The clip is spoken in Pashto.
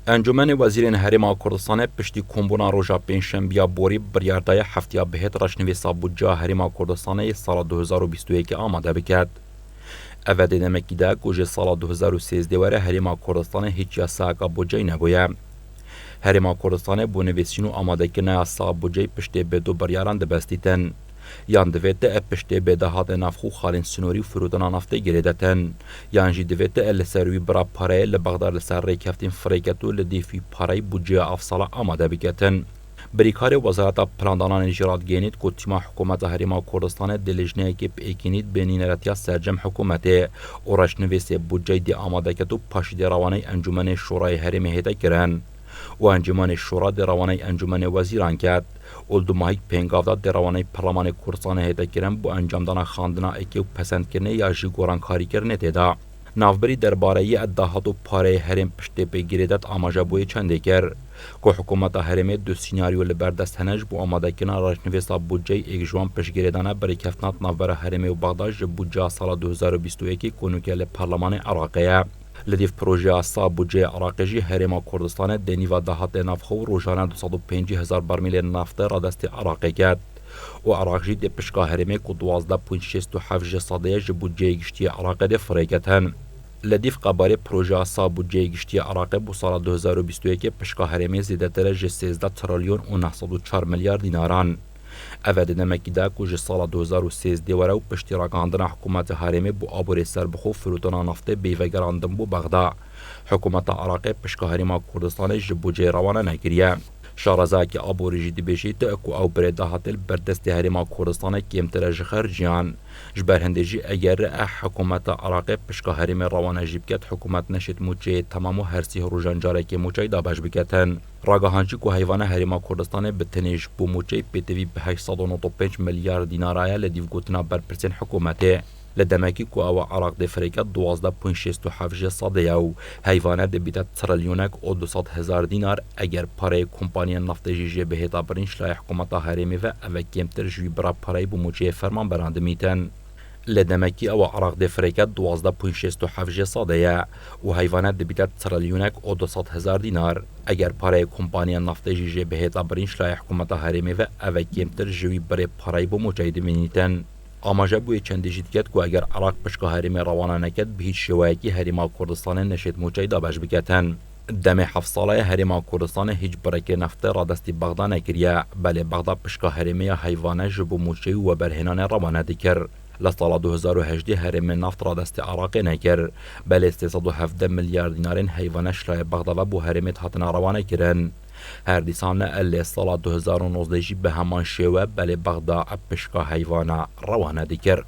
انجمن وزیرین هریما کردستان پشتی کمبونا روژا پنجشنبه بوری بریاردای هفتیا بهت راشنویسا بودجا هریما کردستان سال 2021 آماده بکرد. اوه دنمکی ده گوژه سال 2013 وره هریما کردستان هیچ یاساکا بودجای نبویه. هریما کردستان بو نویسین و آماده کنه یاسا بودجای پشتی بدو بریاران دبستیتن. یان دویت پشتی بده هات نافخو خالین سنوری و فرودنا نافته گریدتن. یان جی دویت لسروی برا پاره لبغدار لسر ریکفتین فریکتو لدیفی پاره بودجه افصال آماده بکتن. بریکار وزارت پلاندانان نجارات گینید که تیم حکومت هریما کردستان دلجنه که پیکینید بین نراتیا سرجم حکومتی اورش نویس بودجه دی آماده کتو پاشید روانه انجمن شورای هریمه هیته کرن و انجمن شورا دی روانه انجمن وزیران کرد. اولدو ماهی پنگاودا دی روانه پارلمان کردستان هیته کرن بو انجام دانا خاندنا اکی و پسند کرنه یا جی گوران کاری کرنه تیدا. نافبری درباره ادعاات و پاره هرم پشت بگیریدت آماجه بوی چنده کرد که حکومت هرم دو سیناریو لبردست هنج بو آماده کنه راشنویسا بودجه ایک جوان پشگیریدانه برای کفتنات نافبر هرم و بغداد بودجه سال 2021 کنوکه لپارلمان عراقیه. لدیف پروژه سا بودجه عراقی هرم کردستان دنیو دهات نافخو روزانه 250,000 برمیل نفت را دست عراقی کرد. و عراقی دی پشکا هرمه که 12.67 صادیه بودجه گشتی عراق دی فریکتن. لدیف قباره پروژه سا بودجه گشتی عراق بو سال 2021 پشکا هرمه زیده تر 13 تریلیون و 904 میلیارد دیناران. اوه نمکی ده که سال 2013 وره و پشتی راگاندن حکومت هرمه بو آبوری سر بخو فروتنا نفته بیوگراندن بو بغدا. حکومت عراق پشکا هرما کردستان بودجه روانه نگریه. شارزاکی آبوری جدی بشید اکو او برده هاتل بردست هریما کردستان کمتر جخر جیان جبر هندجی اگر حکومت عراق پشکا هریم روانه جیب کت حکومت نشد موچه تمامو هرسی روزان جاره که موچه دابش بکتن راگاهانچی که حیوان هریما کردستان بتنیج بو موچه پیتوی به 895 میلیارد دینارای لدیو گوتنا برپرسین حکومته لدمکی که او عراق دی فریکت 12.67 صادیه و حیوانات بیتت تریلیونک و 200,000 دینار اگر پاره کمپانی نفت جیجه به هتا برینش لای حکومت هریمی و او کمتر جوی برا پاره بوموچه فرمان براند میتن. لدمکی او عراق دی فریکت 12.67 صادیه و حیوانات بیتت تریلیونک و 200,000 دینار اگر پاره کمپانی نفت جیجه به هتا برینش لای حکومت هریمی و او کمتر جوی برا پاره بوموچه میتن. آماجه بوی چندی جید کد که اگر عراق پشکا هریم روانه نکد به هیچ شوایکی هریما کردستان نشید موچه دابش بکتن. دم 7 ساله هریما کردستان هیچ برکه نفته را دستی بغدا نکریه بله بغدا پشکا هریمی حیوانه جبو موچه و برهنان روانه دیکر. لسال 2018 هرم نفت را دست عراق نکر بله 317 میلیارد دینار حیوانش لای بغدا و بو هرمت هاتنا روانه کرن. هر دیسان الی سال 2019 به همان شیوه بله بغدا پشکا حیوانه روانه دیکر.